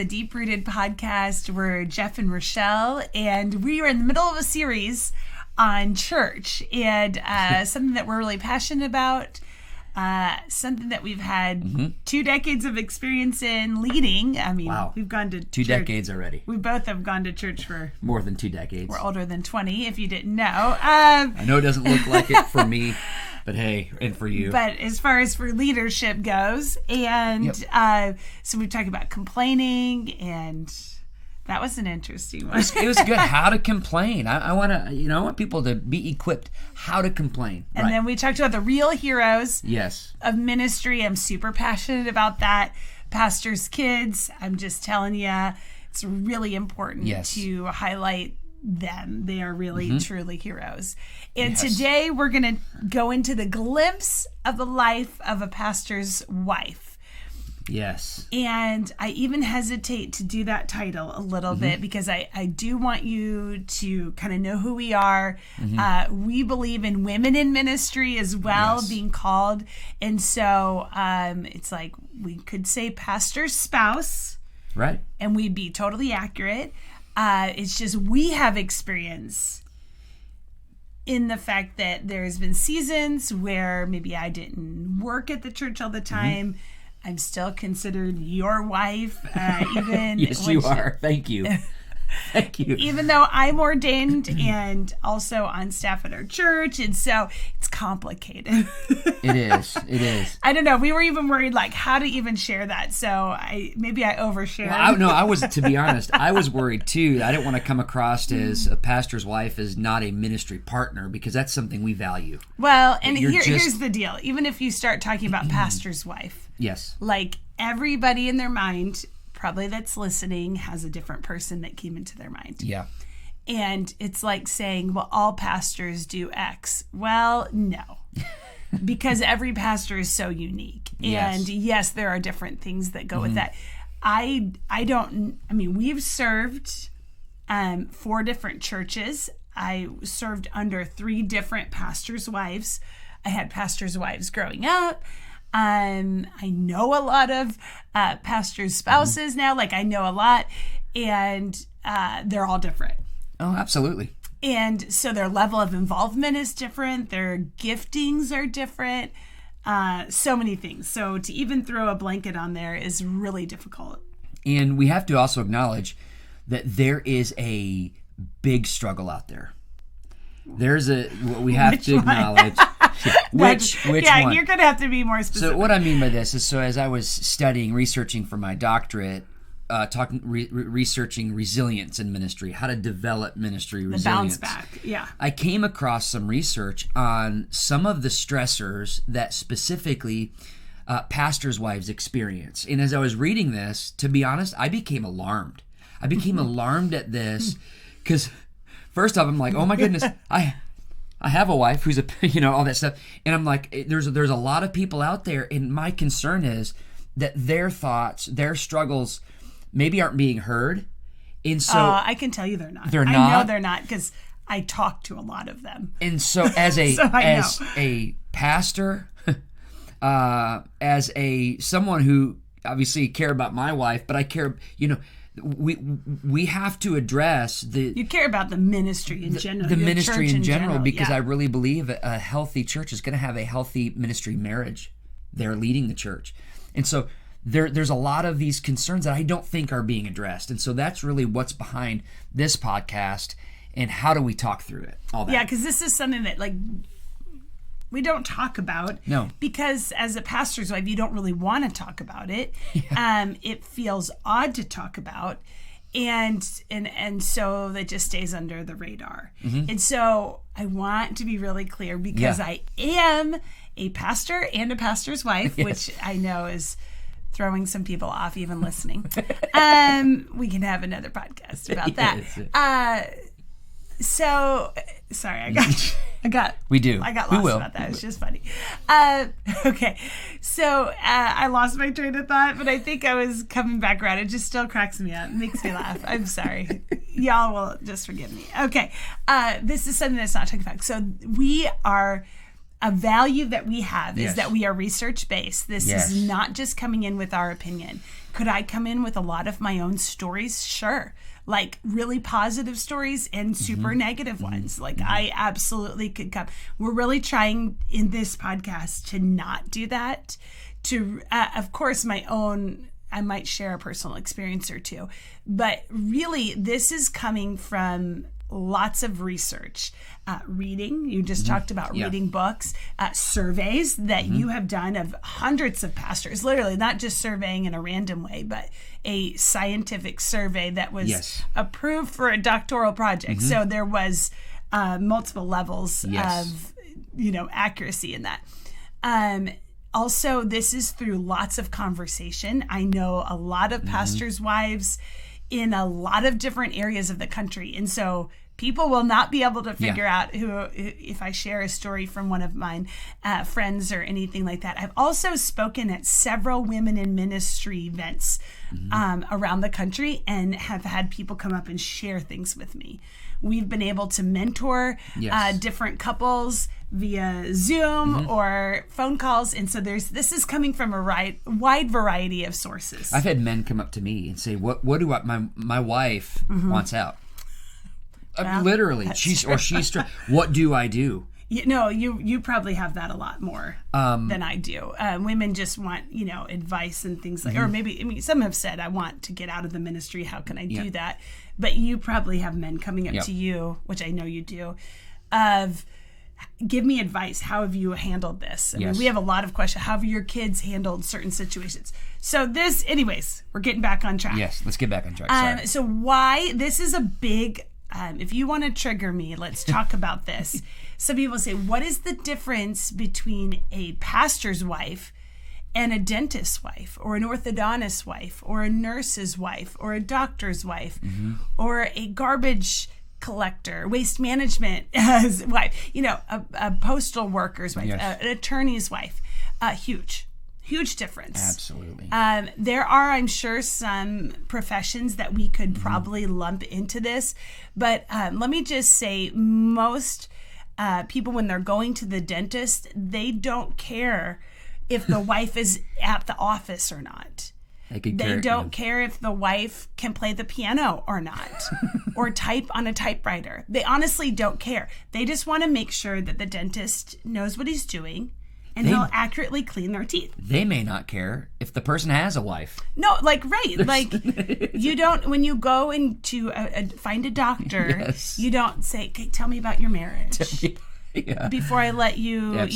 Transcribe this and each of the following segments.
the Deep Rooted podcast. We're Jeff and Rochelle, and we are in the middle of a series on church and something that we're really passionate about, something that we've had 2 decades of experience in leading. I mean, we've gone to 2 decades already. We both have gone to church for more than 2 decades. We're older than 20, if you didn't know. I know it doesn't look like it for me, but hey, and for you. But as far as for leadership goes, and so we talked about complaining, and that was an interesting one. It was good. How to complain. I want to, I want people to be equipped how to complain. And then we talked about the real heroes of ministry. I'm super passionate about that. Pastors' kids. I'm just telling you, it's really important to highlight them. They are really, truly heroes. And today we're going to go into the glimpse of the life of a pastor's wife. Yes. And I even hesitate to do that title a little bit because I do want you to kind of know who we are. We believe in women in ministry as well, being called. And so it's like we could say pastor's spouse. Right. And we'd be totally accurate. It's just we have experience in the fact that there's been seasons where maybe I didn't work at the church all the time. I'm still considered your wife, even yes, you are. Thank you. Thank you. Even though I'm ordained and also on staff at our church, and so it's complicated. It is. It is. I don't know. We were even worried, like, how to even share that. So maybe I overshared. Well, I was, to be honest, I was worried too. I didn't want to come across as a pastor's wife as not a ministry partner, because that's something we value. Well, and here's the deal. Even if you start talking about pastor's wife, like everybody in their mind, probably that's listening, has a different person that came into their mind. Yeah. And it's like saying, well, all pastors do X. Well, no. Because every pastor is so unique. And yes, there are different things that go with that. We've served 4 different churches. I served under 3 different pastors' wives. I had pastors' wives growing up. I know a lot of pastors' spouses now. Like, I know a lot, and they're all different. Oh, absolutely. And so their level of involvement is different. Their giftings are different. So many things. So to even throw a blanket on there is really difficult. And we have to also acknowledge that there is a big struggle out there. There's what we have to acknowledge. Which one? You're going to have to be more specific. So what I mean by this is, so as I was studying, researching for my doctorate, researching resilience in ministry, how to develop ministry resilience. The bounce back, I came across some research on some of the stressors that specifically pastors' wives experience. And as I was reading this, to be honest, I became alarmed. I became alarmed at this because first off, I'm like, oh my goodness, I have a wife who's all that stuff. And I'm like, there's a lot of people out there. And my concern is that their thoughts, their struggles maybe aren't being heard. And so I can tell you they're not. They're not? I know they're not because I talk to a lot of them. And so as a pastor, as someone who obviously care about my wife, but I care, we have to address you care about the ministry in general. The ministry in general, because I really believe a healthy church is going to have a healthy ministry marriage. They're leading the church. And so there's a lot of these concerns that I don't think are being addressed. And so that's really what's behind this podcast, and how do we talk through it? All that. Yeah, because this is something that we don't talk about. No. Because as a pastor's wife, you don't really want to talk about it. Yeah. It feels odd to talk about. And so that just stays under the radar. And so I want to be really clear, because I am a pastor and a pastor's wife, which I know is throwing some people off even listening. We can have another podcast about that. So sorry, I got lost about that. It's just funny. Okay, so I lost my train of thought, but I think I was coming back around. It just still cracks me up, makes me laugh. I'm sorry. Y'all will just forgive me. Okay, this is something that's not talking about. So we are a value that we have is Yes. that we are research-based. This Yes. is not just coming in with our opinion. Could I come in with a lot of my own stories? Sure. Like really positive stories and super negative ones. Like I absolutely could come. We're really trying in this podcast to not do that. To, of course, I might share a personal experience or two, but really this is coming from lots of research, reading. You just talked about reading books, surveys that you have done of hundreds of pastors, literally not just surveying in a random way, but a scientific survey that was approved for a doctoral project. So there was multiple levels of, accuracy in that. Also, this is through lots of conversation. I know a lot of pastors' wives in a lot of different areas of the country. And so people will not be able to figure out who, if I share a story from one of mine friends or anything like that. I've also spoken at several women in ministry events around the country and have had people come up and share things with me. We've been able to mentor different couples via Zoom or phone calls. And so this is coming from a wide variety of sources. I've had men come up to me and say, what do my wife wants out? Literally, she's what do I do? You probably have that a lot more than I do. Women just want, advice and things like, or maybe, some have said, I want to get out of the ministry. How can I do that? But you probably have men coming up to you, which I know you do, of give me advice. How have you handled this? I mean, we have a lot of questions. How have your kids handled certain situations? So anyways, we're getting back on track. Yes, let's get back on track. Sorry. So why, this is a big, if you want to trigger me, let's talk about this. Some people say, what is the difference between a pastor's wife and a dentist's wife, or an orthodontist's wife, or a nurse's wife, or a doctor's wife, or a garbage collector, waste management wife, a postal worker's wife, an attorney's wife? Huge difference. Absolutely. There are, I'm sure, some professions that we could probably lump into this, but let me just say, most people, when they're going to the dentist, they don't care if the wife is at the office or not. They don't care if the wife can play the piano or not, or type on a typewriter. They honestly don't care. They just want to make sure that the dentist knows what he's doing and he'll accurately clean their teeth. They may not care if the person has a wife. No, you don't, when you go into find a doctor, you don't say, okay, tell me about your marriage before I let you,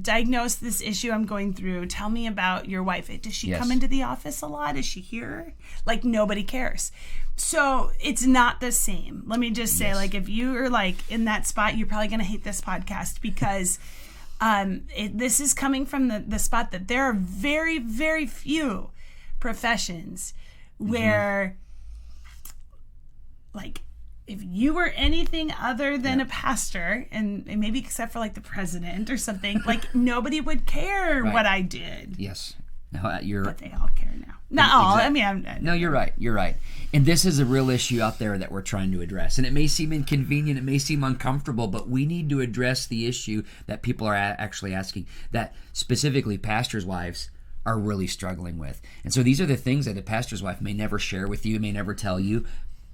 diagnose this issue I'm going through. Tell me about your wife. Does she come into the office a lot? Is she here? Like, nobody cares. So it's not the same. Let me just say, if you are in that spot, you're probably going to hate this podcast because this is coming from the spot that there are very, very few professions where if you were anything other than a pastor, and maybe except for the president or something, nobody would care what I did. Yes. No, but they all care now. Not all. Exactly. I mean, no, you're right. You're right. And this is a real issue out there that we're trying to address. And it may seem inconvenient, it may seem uncomfortable, but we need to address the issue that people are actually asking, that specifically pastors' wives are really struggling with. And so these are the things that a pastor's wife may never share with you, may never tell you,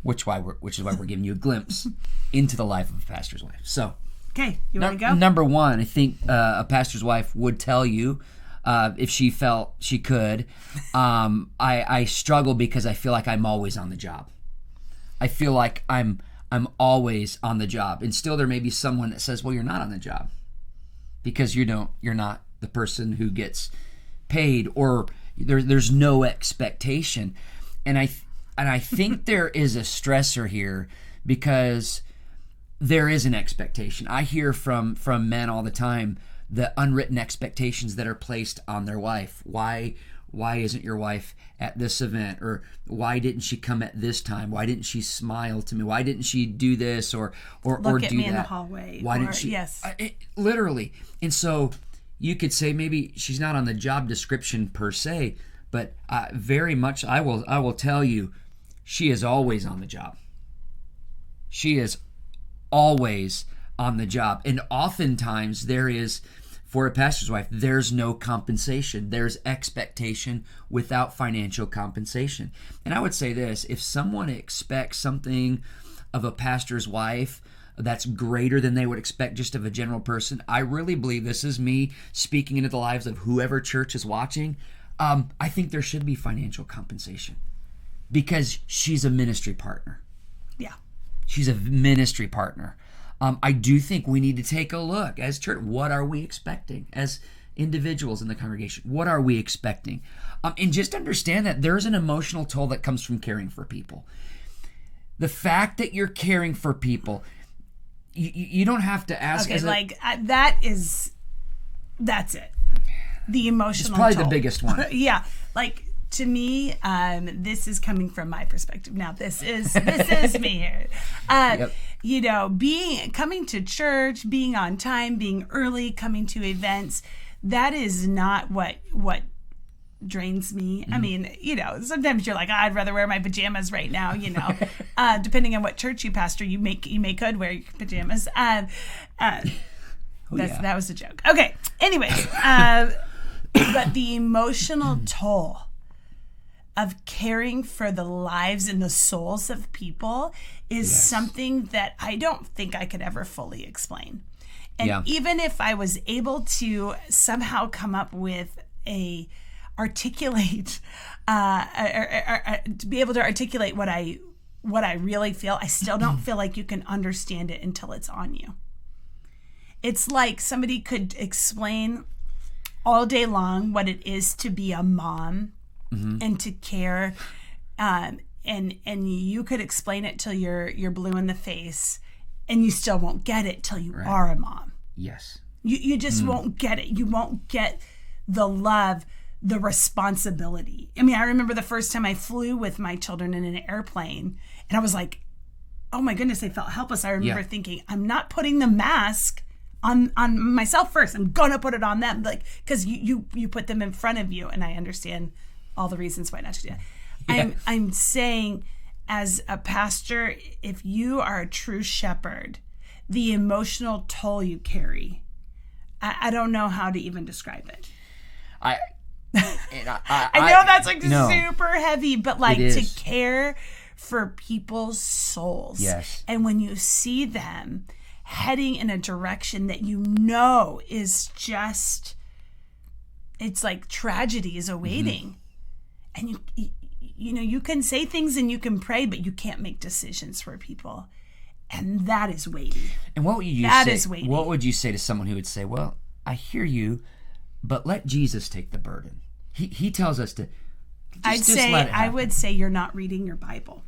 which is why we're giving you a glimpse into the life of a pastor's wife. So, okay, you want to go? Number one, I think a pastor's wife would tell you, if she felt she could, I struggle because I feel like I'm always on the job. I feel like I'm always on the job. And still there may be someone that says, well, you're not on the job because you're not the person who gets paid, or there's no expectation. And I think there is a stressor here because there is an expectation. I hear from men all the time the unwritten expectations that are placed on their wife. Why isn't your wife at this event? Or why didn't she come at this time? Why didn't she smile to me? Why didn't she do this or look or at do me that? in the hallway? Why didn't she? Yes, literally. And so you could say maybe she's not on the job description per se, but very much I will tell you, she is always on the job. She is always on the job. And oftentimes there is, for a pastor's wife, there's no compensation. There's expectation without financial compensation. And I would say this, if someone expects something of a pastor's wife that's greater than they would expect just of a general person, I really believe, this is me speaking into the lives of whoever church is watching, I think there should be financial compensation because she's a ministry partner. Yeah. She's a ministry partner. I do think we need to take a look as church. What are we expecting as individuals in the congregation? What are we expecting? And just understand that there's an emotional toll that comes from caring for people. The fact that you're caring for people, you don't have to ask. Okay, that's it. The emotional It's probably toll. the biggest one. Yeah, like to me, this is coming from my perspective. Now, this is me here. You know, coming to church, being on time, being early, coming to events, that is not what drains me. Mm-hmm. I mean, you know, sometimes you're like, I'd rather wear my pajamas right now, you know. Depending on what church you pastor, you may could wear your pajamas. That was a joke. Okay. Anyways, but the emotional toll of caring for the lives and the souls of people is something that I don't think I could ever fully explain. And even if I was able to somehow come up with to be able to articulate what I really feel, I still don't feel like you can understand it until it's on you. It's like somebody could explain all day long what it is to be a mom and to care, and you could explain it till you're blue in the face, and you still won't get it till you are a mom. Yes. You just won't get it. You won't get the love, the responsibility. I mean, I remember the first time I flew with my children in an airplane, and I was like, oh my goodness, I felt helpless. I remember thinking, I'm not putting the mask on myself first. I'm gonna put it on them, like, because you put them in front of you, and I understand all the reasons why not to do that. Yeah. I'm saying, as a pastor, if you are a true shepherd, the emotional toll you carry, I don't know how to even describe it. I know that's like super heavy, but like to care for people's souls. Yes. And when you see them heading in a direction that you know is just, it's like tragedy is awaiting. And you know, you can say things and you can pray, but you can't make decisions for people. And that is weighty. And what would you say? What would you say to someone who would say, well, I hear you, but let Jesus take the burden. He tells us to just let it happen. I would say you're not reading your Bible.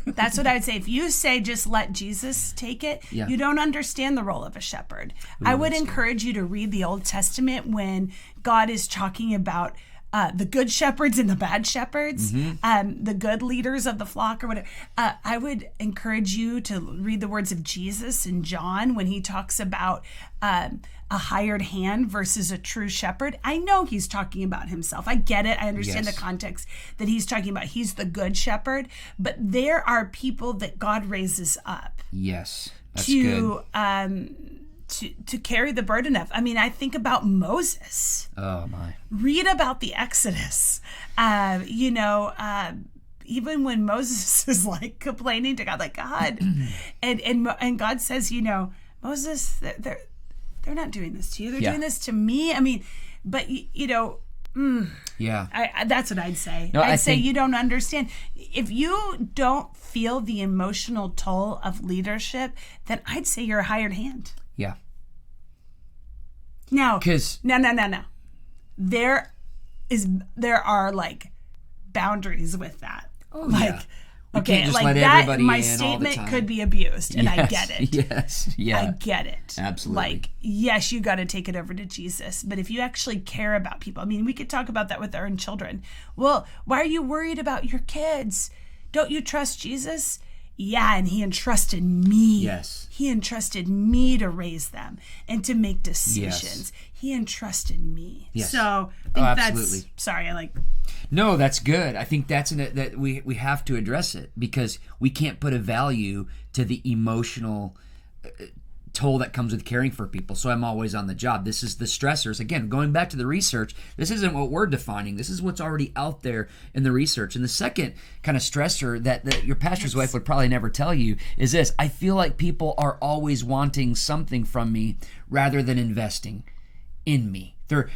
That's what I would say. If you say just let Jesus take it, you don't understand the role of a shepherd. I would encourage you to read the Old Testament when God is talking about the good shepherds and the bad shepherds, the good leaders of the flock or whatever. I would encourage you to read the words of Jesus in John when he talks about a hired hand versus a true shepherd. I know he's talking about himself. I get it. I understand the context that he's talking about. He's the good shepherd, but there are people that God raises up. Yes, that's good. To carry the burden of. I mean, I think about Moses. Oh my! Read about the Exodus. Even when Moses is like complaining to God, like God, and God says, you know, Moses, they're not doing this to you. They're doing this to me. I mean, but you know. That's what I'd say. No, I'd say you don't understand. If you don't feel the emotional toll of leadership, then I'd say you're a hired hand. Yeah. Now, no. There are like boundaries with that. Oh, like, okay, just like let that. My in statement could be abused, and I get it. Yes, yeah, I get it. Absolutely. Like, yes, you got to take it over to Jesus, but if you actually care about people, I mean, we could talk about that with our own children. Well, why are you worried about your kids? Don't you trust Jesus? Yeah, and he entrusted me. Yes. He entrusted me to raise them and to make decisions. Yes. He entrusted me. Yes. So I think absolutely. No, that's good. I think that we have to address it because we can't put a value to the emotional toll that comes with caring for people. So I'm always on the job. This is the stressors. Again, going back to the research, this isn't what we're defining. This is what's already out there in the research. And the second kind of stressor that your pastor's wife would probably never tell you is this: I feel like people are always wanting something from me rather than investing in me. They're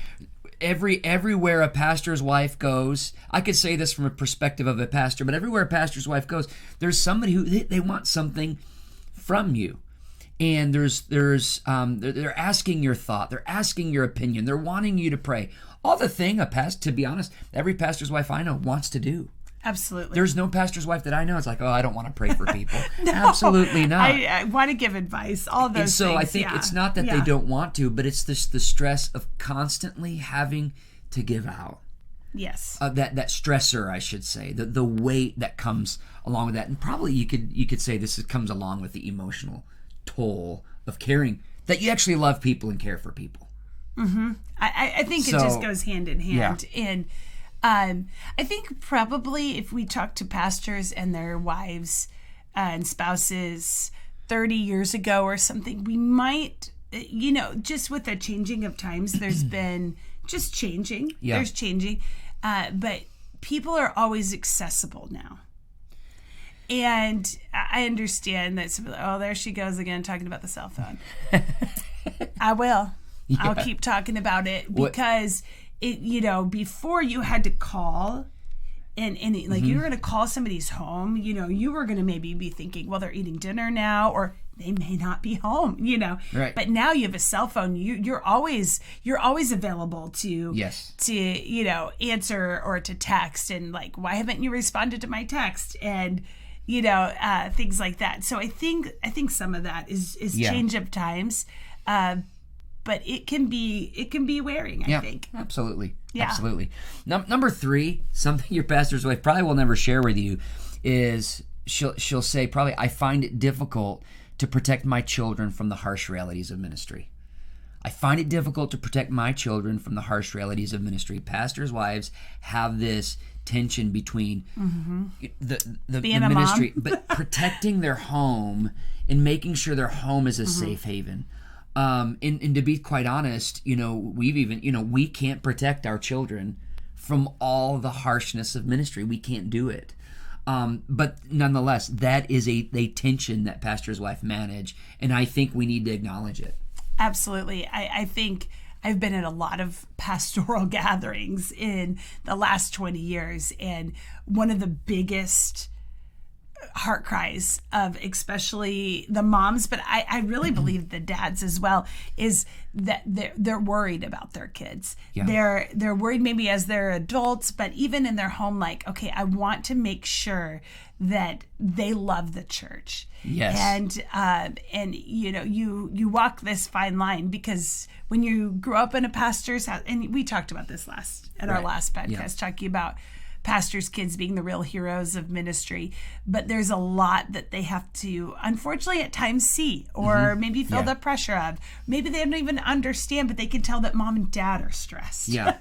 everywhere a pastor's wife goes, I could say this from a perspective of a pastor, but everywhere a pastor's wife goes, there's somebody who they want something from you. And they're asking your thought, they're asking your opinion, they're wanting you to pray. All the thing to be honest, every pastor's wife I know wants to do. Absolutely. There's no pastor's wife that I know. It's like, oh, I don't want to pray for people. No, absolutely not. I want to give advice. All those. And so things, I think it's not that they don't want to, but it's the stress of constantly having to give out. Yes. That stressor, I should say, the weight that comes along with that, and probably you could say this comes along with the emotional toll of caring, that you actually love people and care for people. Mm-hmm. I think it just goes hand in hand. Yeah. And I think probably if we talk to pastors and their wives and spouses 30 years ago or something, we might, just with the changing of times, there's been just changing. Yeah. There's changing. But people are always accessible now. And I understand that, there she goes again talking about the cell phone. I will. Yeah. I'll keep talking about it because before you had to call and you were going to call somebody's home, you were going to maybe be thinking, well, they're eating dinner now, or they may not be home, Right. But now you have a cell phone. You're always available to answer or to text, and like, why haven't you responded to my text? And things like that. So I think some of that is change of times, but it can be wearing. I think absolutely, absolutely. Number 3, something your pastor's wife probably will never share with you is she'll say probably, I find it difficult to protect my children from the harsh realities of ministry. I find it difficult to protect my children from the harsh realities of ministry. Pastors' wives have this tension between the ministry, but protecting their home and making sure their home is a safe haven. And to be quite honest, we've even, we can't protect our children from all the harshness of ministry. We can't do it. But nonetheless, that is a tension that pastor's wife manage, and I think we need to acknowledge it. Absolutely. I think I've been at a lot of pastoral gatherings in the last 20 years, and one of the biggest heart cries of especially the moms, but I really believe the dads as well, is that they're worried about their kids. Yeah. They're worried maybe as they're adults, but even in their home, like, okay, I want to make sure that they love the church. Yes. And you walk this fine line, because when you grow up in a pastor's house, and we talked about this our last podcast, talking about pastors' kids being the real heroes of ministry, but there's a lot that they have to, unfortunately, at times see, or maybe feel the pressure of. Maybe they don't even understand, but they can tell that mom and dad are stressed. Yeah.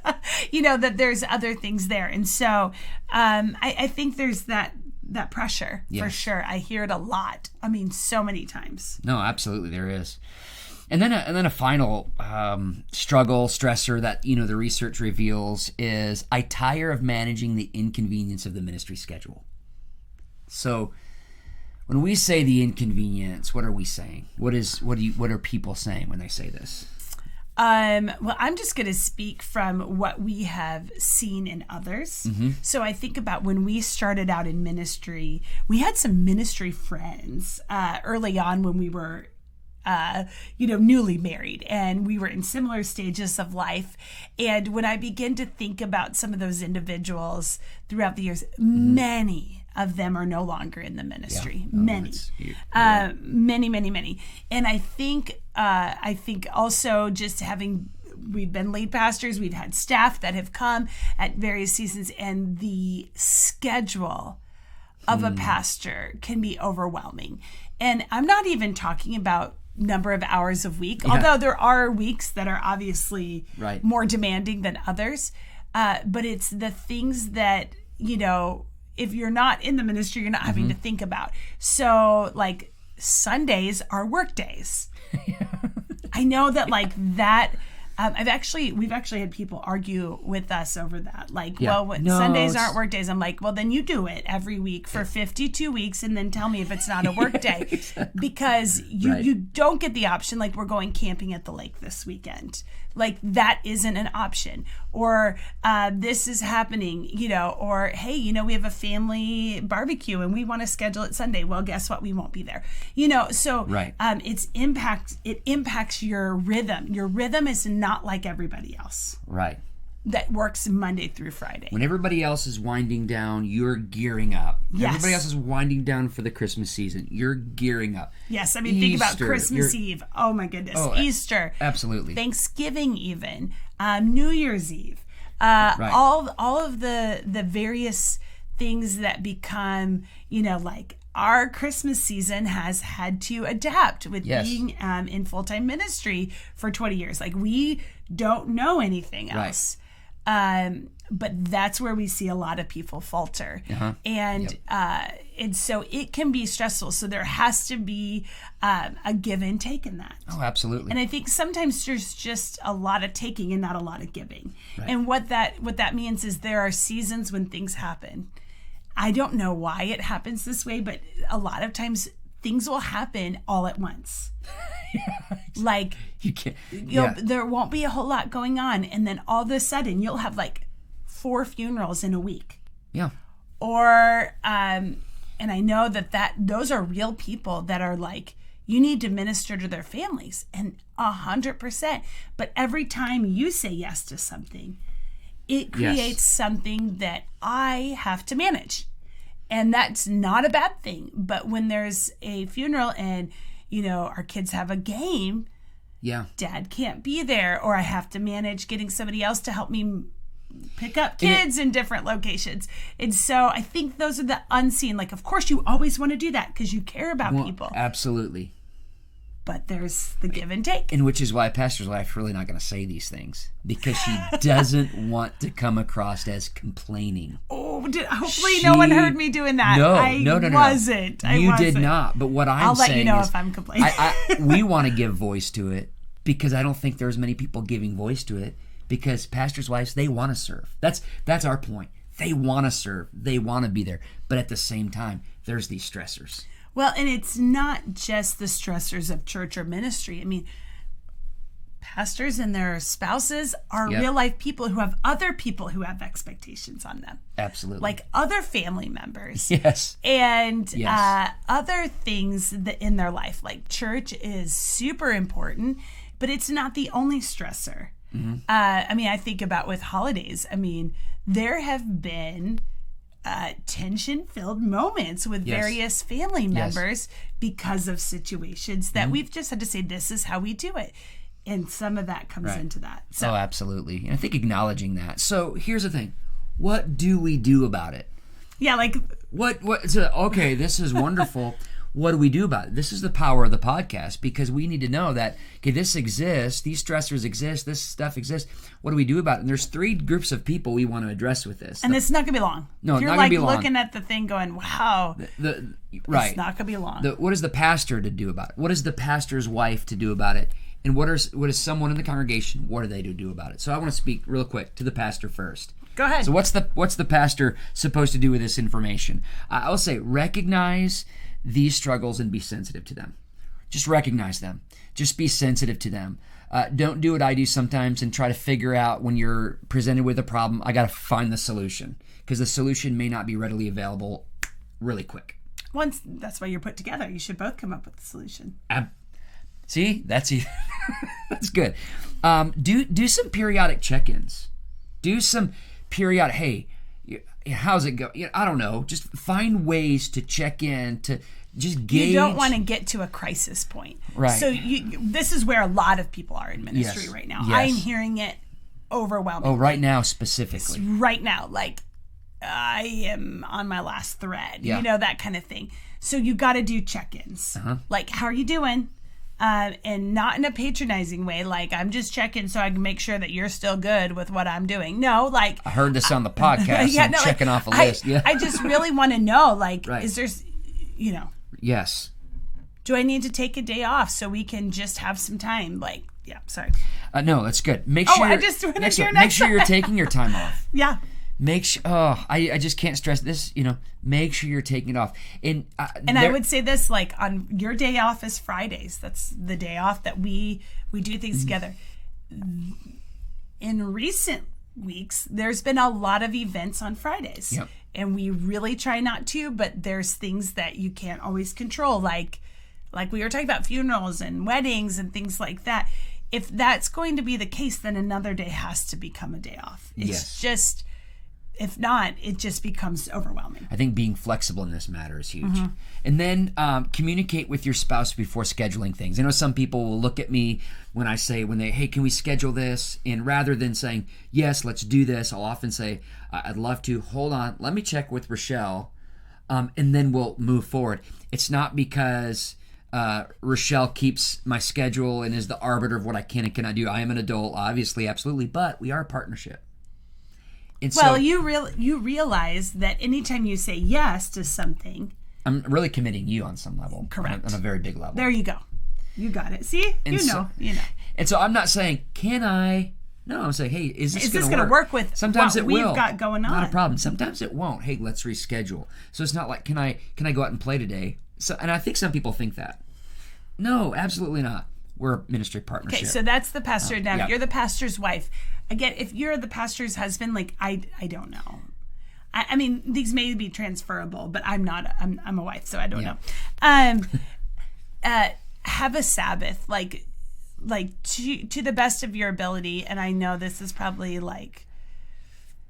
That there's other things there. And so I think there's that pressure, for sure. I hear it a lot. I mean, so many times. No, absolutely, there is. And then a final stressor that the research reveals is, I tire of managing the inconvenience of the ministry schedule. So when we say the inconvenience, what are we saying? What are people saying when they say this? Well, I'm just going to speak from what we have seen in others. Mm-hmm. So I think about when we started out in ministry, we had some ministry friends early on when we were newly married, and we were in similar stages of life. And when I begin to think about some of those individuals throughout the years, many of them are no longer in the ministry. Many. And I think also just we've been lead pastors, we've had staff that have come at various seasons, and the schedule of a pastor can be overwhelming. And I'm not even talking about number of hours a week, although there are weeks that are obviously more demanding than others. But it's the things that, if you're not in the ministry, you're not having to think about. So like Sundays are work days. I know that like that. We've actually had people argue with us over that. Like, Sundays aren't work days. I'm like, well, then you do it every week for 52 weeks and then tell me if it's not a work day. Exactly. Because you don't get the option, like we're going camping at the lake this weekend. Like that isn't an option. Or this is happening, or hey, we have a family barbecue and we want to schedule it Sunday. Well, guess what? We won't be there. So it impacts your rhythm. Your rhythm is not like everybody else. Right. That works Monday through Friday. When everybody else is winding down, you're gearing up. Yes. Everybody else is winding down for the Christmas season. You're gearing up. Yes, I mean, think about Christmas Eve. Oh my goodness. Easter. Absolutely. Thanksgiving even. New Year's Eve. All of the various things that become, like our Christmas season has had to adapt with being in full-time ministry for 20 years. Like we don't know anything else. But that's where we see a lot of people falter. And so it can be stressful. So there has to be a give and take in that. Oh, absolutely. And I think sometimes there's just a lot of taking and not a lot of giving. Right. And what that means is there are seasons when things happen. I don't know why it happens this way, but a lot of times things will happen all at once. Like you can't. There won't be a whole lot going on, and then all of a sudden you'll have like 4 funerals in a week. Yeah. Or and I know that those are real people that are like, you need to minister to their families, and 100%. But every time you say yes to something, it creates something that I have to manage. And that's not a bad thing. But when there's a funeral and, our kids have a game, Dad can't be there, or I have to manage getting somebody else to help me pick up kids in different locations. And so I think those are the unseen. Like, of course, you always want to do that because you care about people. Absolutely. But there's the give and take. And which is why Pastor's wife really not going to say these things, because she doesn't want to come across as complaining. Oh, hopefully no one heard me doing that. No. You did not. But what I'm saying I'll let you know if I'm complaining. we want to give voice to it, because I don't think there's many people giving voice to it, because pastors' wives, they want to serve. That's our point. They want to serve. They want to be there. But at the same time, there's these stressors. Well, and it's not just the stressors of church or ministry. I mean, pastors and their spouses are real life people who have other people who have expectations on them. Absolutely. Like other family members. Yes. And other things that in their life. Like church is super important, but it's not the only stressor. Mm-hmm. I think about with holidays. I mean, there have been tension-filled moments with various family members because of situations that we've just had to say, this is how we do it. And some of that comes into that. So. Oh, absolutely. And I think acknowledging that. So here's the thing. What do we do about it? Yeah, like... Okay, this is wonderful. What do we do about it? This is the power of the podcast, because we need to know that, okay, this exists, these stressors exist, this stuff exists. What do we do about it? And there's 3 groups of people we want to address with this. And it's not going to be long. No, you're not going to be long. You're looking at the thing going, wow. It's not going to be long. What is the pastor to do about it? What is the pastor's wife to do about it? And what is someone in the congregation, what are they to do about it? So I want to speak real quick to the pastor first. Go ahead. So what's the pastor supposed to do with this information? I'll say recognize these struggles and be sensitive to them. Just recognize them. Just be sensitive to them. Don't do what I do sometimes and try to figure out when you're presented with a problem, I got to find the solution, because the solution may not be readily available really quick. Once that's why you're put together. You should both come up with the solution. See, that's good. Do some periodic check-ins. Do some periodic, hey, how's it go? I don't know. Just find ways to check in, to just gauge. You don't want to get to a crisis point. Right. So this is where a lot of people are in ministry right now. Yes. I'm hearing it overwhelmingly. Oh, right now specifically. Right now, like I am on my last thread, that kind of thing. So you got to do check-ins. Uh-huh. Like, how are you doing? And not in a patronizing way, like I'm just checking so I can make sure that you're still good with what I'm doing. No, like I heard this on the podcast. I'm checking off a list. I just really want to know, like, is there, Yes. Do I need to take a day off so we can just have some time? Like, yeah, sorry. No, that's good. Make sure. I just wanted to hear Make sure you're taking your time off. Yeah. Make sure. Oh, I just can't stress this. Make sure you're taking it off. And I would say this, like, on your day off is Fridays. That's the day off that we do things together. In recent weeks, there's been a lot of events on Fridays. Yep. And we really try not to, but there's things that you can't always control, like we were talking about funerals and weddings and things like that. If that's going to be the case, then another day has to become a day off. It's just, if not, it just becomes overwhelming. I think being flexible in this matter is huge. And then communicate with your spouse before scheduling things. I know some people will look at me when I say, hey, can we schedule this? And rather than saying, yes, let's do this, I'll often say, I'd love to. Hold on, let me check with Rochelle, and then we'll move forward. It's not because Rochelle keeps my schedule and is the arbiter of what I can and cannot do. I am an adult, obviously, absolutely, but we are a partnership. And well, you realize that anytime you say yes to something, I'm really committing you on some level. Correct. On a very big level. There you go. You got it. See? And you know. And so I'm not saying, can I? No, I'm saying, hey, is this going to work with Sometimes what it we've will. got going on? Not a problem. Sometimes it won't. Hey, let's reschedule. So it's not like, can I go out and play today? So, and I think some people think that. No, absolutely not. We're a ministry partnership. Okay, so that's the pastor. Now, yeah. You're the pastor's wife. Again, if you're the pastor's husband, like, I don't know. I mean, these may be transferable, but I'm not. I'm a wife, so I don't know. Have a Sabbath, like to the best of your ability. And I know this is probably like,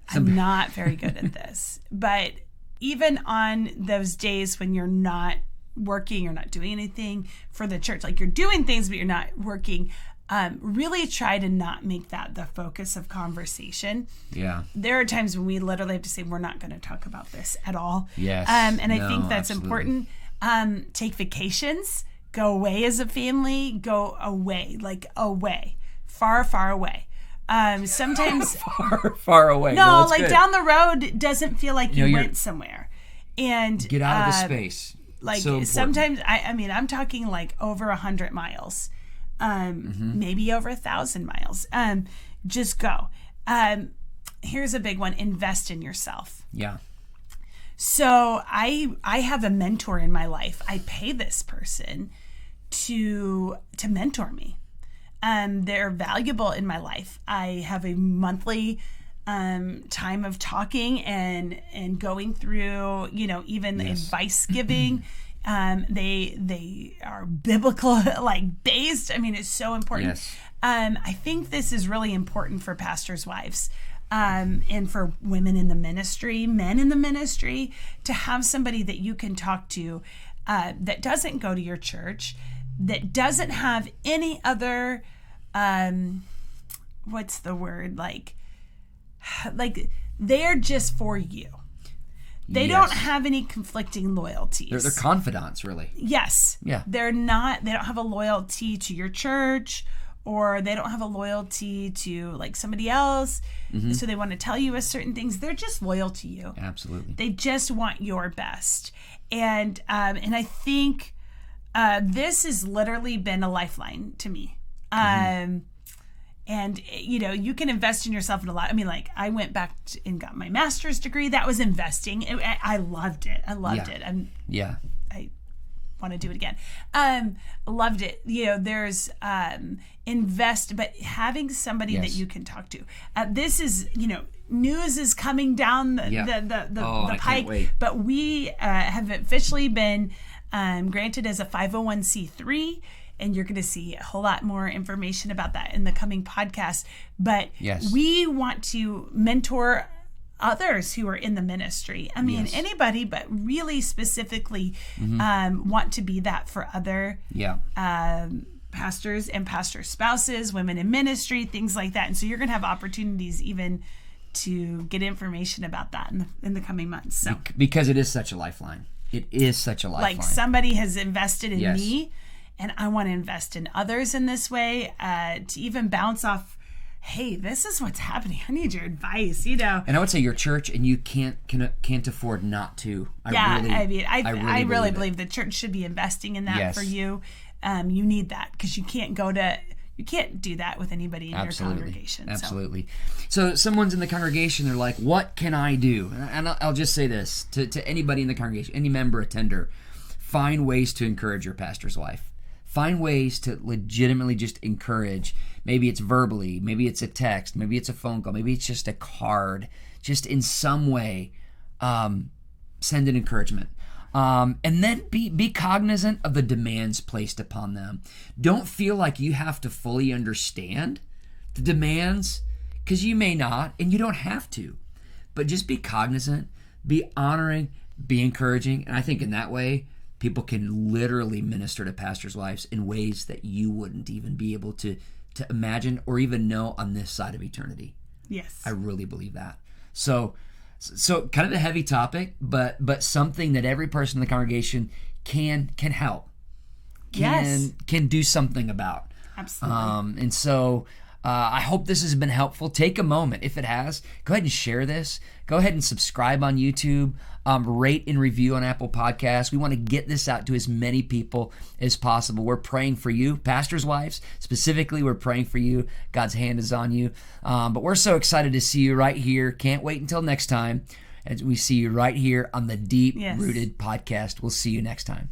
I'm not very good at this, but even on those days when you're not working, you're not doing anything for the church, like you're doing things, but you're not working, really try to not make that the focus of conversation. Yeah. There are times when we literally have to say, we're not going to talk about this at all. Yes. I think that's important. Take vacations, go away as a family, go away, far, far away. Sometimes far away. No, like good. Down the road doesn't feel like you went somewhere. And get out of the space. Like so sometimes, I'm talking like over 100 miles, maybe over 1,000 miles. Just go. Here's a big one: invest in yourself. Yeah. So I have a mentor in my life. I pay this person to mentor me. They're valuable in my life. I have a monthly time of talking and going through, even advice giving. They are biblical, based. I mean, it's so important. Yes. I think this is really important for pastors' wives. And for women in the ministry, men in the ministry, to have somebody that you can talk to that doesn't go to your church, that doesn't have any other, what's the word, like they're just for you. They don't have any conflicting loyalties. They're confidants, really. Yes. Yeah. They don't have a loyalty to your church, or they don't have a loyalty to somebody else. Mm-hmm. So they want to tell you certain things. They're just loyal to you. Absolutely. They just want your best. And I think this has literally been a lifeline to me. Mm-hmm. And, you can invest in yourself in a lot. I mean, I went back and got my master's degree. That was investing. I loved it. I loved it. I want to do it again. Loved it. There's invest, but having somebody that you can talk to. This is, news is coming down the pike. But we have officially been granted as a 501c3. And you're going to see a whole lot more information about that in the coming podcast. But we want to mentor others who are in the ministry. I mean, anybody, but really specifically want to be that for other pastors and pastor spouses, women in ministry, things like that. And so you're going to have opportunities even to get information about that in the coming months. So because it is such a lifeline. It is such a lifeline. Somebody has invested in me. And I want to invest in others in this way, to even bounce off, hey, this is what's happening. I need your advice, you know. And I would say your church, and you can't afford not to. I really believe the church should be investing in that for you. You need that because you can't do that with anybody in your congregation. Absolutely. So someone's in the congregation, they're like, what can I do? And I'll just say this to anybody in the congregation, any member, attender, find ways to encourage your pastor's wife. Find ways to legitimately just encourage. Maybe it's verbally, maybe it's a text, maybe it's a phone call, maybe it's just a card. Just in some way, send an encouragement. And then be cognizant of the demands placed upon them. Don't feel like you have to fully understand the demands, because you may not, and you don't have to. But just be cognizant, be honoring, be encouraging. And I think in that way, people can literally minister to pastors' wives in ways that you wouldn't even be able to imagine or even know on this side of eternity. Yes. I really believe that. So kind of a heavy topic, but something that every person in the congregation can help. Can do something about. Absolutely. And so I hope this has been helpful. Take a moment. If it has, go ahead and share this. Go ahead and subscribe on YouTube. Rate and review on Apple Podcasts. We want to get this out to as many people as possible. We're praying for you, pastors' wives. Specifically, we're praying for you. God's hand is on you. But we're so excited to see you right here. Can't wait until next time. As we see you right here on the Deep Rooted Podcast. We'll see you next time.